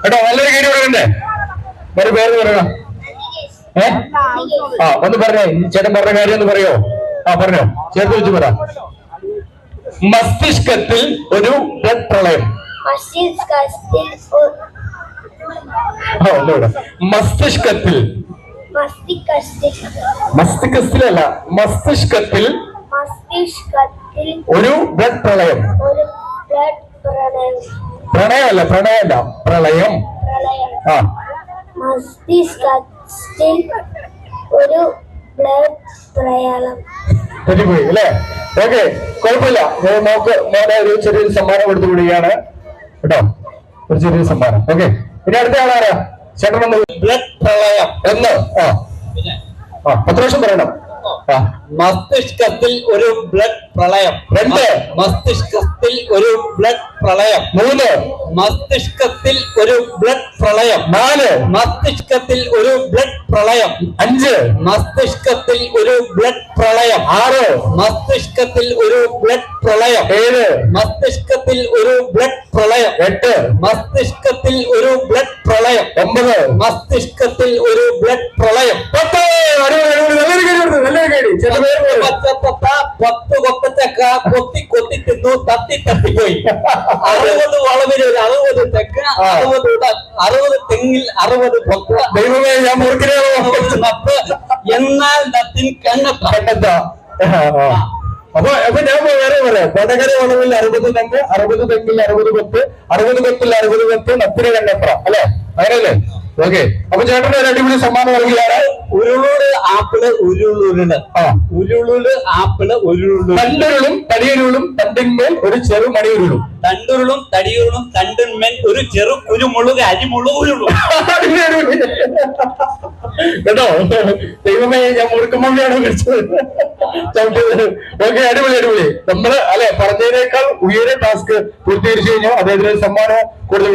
കേട്ടോ. നല്ലൊരു കൈ കൊടുക്കണ്ടേ? ഒരു പേര് പറയണം. ഒന്ന് പറഞ്ഞേ, ചേട്ടൻ പറഞ്ഞ കാര്യം ഒന്ന് പറയോ? പറഞ്ഞോ, ചേർത്ത് വെച്ച് പറ. മസ്തിഷ്കത്തിൽ ഒരു ബ്ലഡ് പ്രളയം. മസ്തിഷ്കത്തിൽ, മസ്തിഷ്കത്തിലല്ല, മസ്തിഷ്കത്തിൽ ഒരു ബ്ലഡ് പ്രളയം. പ്രണയമല്ല, പ്രണയമല്ല, പ്രളയം. മസ്തിഷ്കത്തിൽ ഒരു ബ്ലഡ് പ്രളയം. തെറ്റിപ്പോയി അല്ലേ? ഓക്കെ, കുഴപ്പമില്ല. നമുക്ക് മോനെ ഒരു ചെറിയൊരു സമ്മാനം കൊടുത്തു വിടുകയാണ് കേട്ടോ. ഒരു ചെറിയൊരു സമ്മാനം. ഓക്കെ, ഇനി അടുത്ത ആളാരാ? ചേട്ടൻ ബ്ലഡ് പ്രളയം എന്ന് 10 പ്രാവശ്യം പറയണം. മസ്തിഷ്കത്തിൽ ഒരു ബ്ലഡ് പ്രളയം. 2, മസ്തിഷ്കത്തിൽ ഒരു ബ്ലഡ് പ്രളയം. 3, മസ്തിഷ്കത്തിൽ ഒരു ബ്ലഡ് പ്രളയം. 4, മസ്തിഷ്കത്തിൽ ഒരു ബ്ലഡ് പ്രളയം. 5, മസ്തിഷ്കത്തിൽ ഒരു ബ്ലഡ് പ്രളയം. 6, മസ്തിഷ്കത്തിൽ ഒരു ബ്ലഡ് പ്രളയം. 7, മസ്തിഷ്കത്തിൽ ഒരു ബ്ലഡ് പ്രളയം. 8, മസ്തിഷ്കത്തിൽ ഒരു ബ്ലഡ് പ്രളയം. 9, മസ്തിഷ്കത്തിൽ ഒരു ബ്ലഡ് പ്രളയം. 10. പത്ത് കൊത്തച്ചക്ക കൊത്തി കൊത്തി തിന്നു, തത്തി തട്ടിപ്പോയി. 60 വളവില് 60 തെക്ക്, 60 തെങ്ങിൽ 60 പൊക്ക. ദൈവമേ, ഞാൻ നപ്പ്, എന്നാൽ നത്തിൻ കണ്ണെത്ത. അപ്പൊ ഞാൻ വേറെ പറയാം. കൊടകര വളവിൽ 60 തെങ്ങ്, 60 തെങ്ങിൽ 60 കൊത്ത്, 60 കൊത്തിൽ 60 കൊത്ത്, നത്തിന് കണ്ണെത്ര അല്ലെ? അങ്ങനെയല്ലേ? ഓക്കെ, അപ്പൊ ചേട്ടന് ഒരു അടിപൊളി സമ്മാനം നൽകിയാണ്. ഉരുളൂട് ആപ്പിള് ഉരുളുരുള്. ഉരുളുല് ആപ്പിള് ഉരുളുള്. തണ്ടുരുളും തടിയുരുളും തണ്ടിന്മേൽ ഒരു ചെറു മണിയുരുളും. തണ്ടുരുളും തടിയുരുളും തണ്ടിന്മേൽ ഒരു ചെറു കുരുമുളക് അരിമുളക് ഉരുളും. കേട്ടോ, ദൈവമേ, ഞാൻ മുറുക്കമ്മയാണ് വിളിച്ചത്. ഓക്കെ, അടിപൊളി അടിപൊളി. നമ്മള് അല്ലെ പറഞ്ഞതിനേക്കാൾ ഉയരെ ടാസ്ക് പൂർത്തീകരിച്ചു കഴിഞ്ഞാൽ അദ്ദേഹത്തിന് സമ്മാനം കൂടുതൽ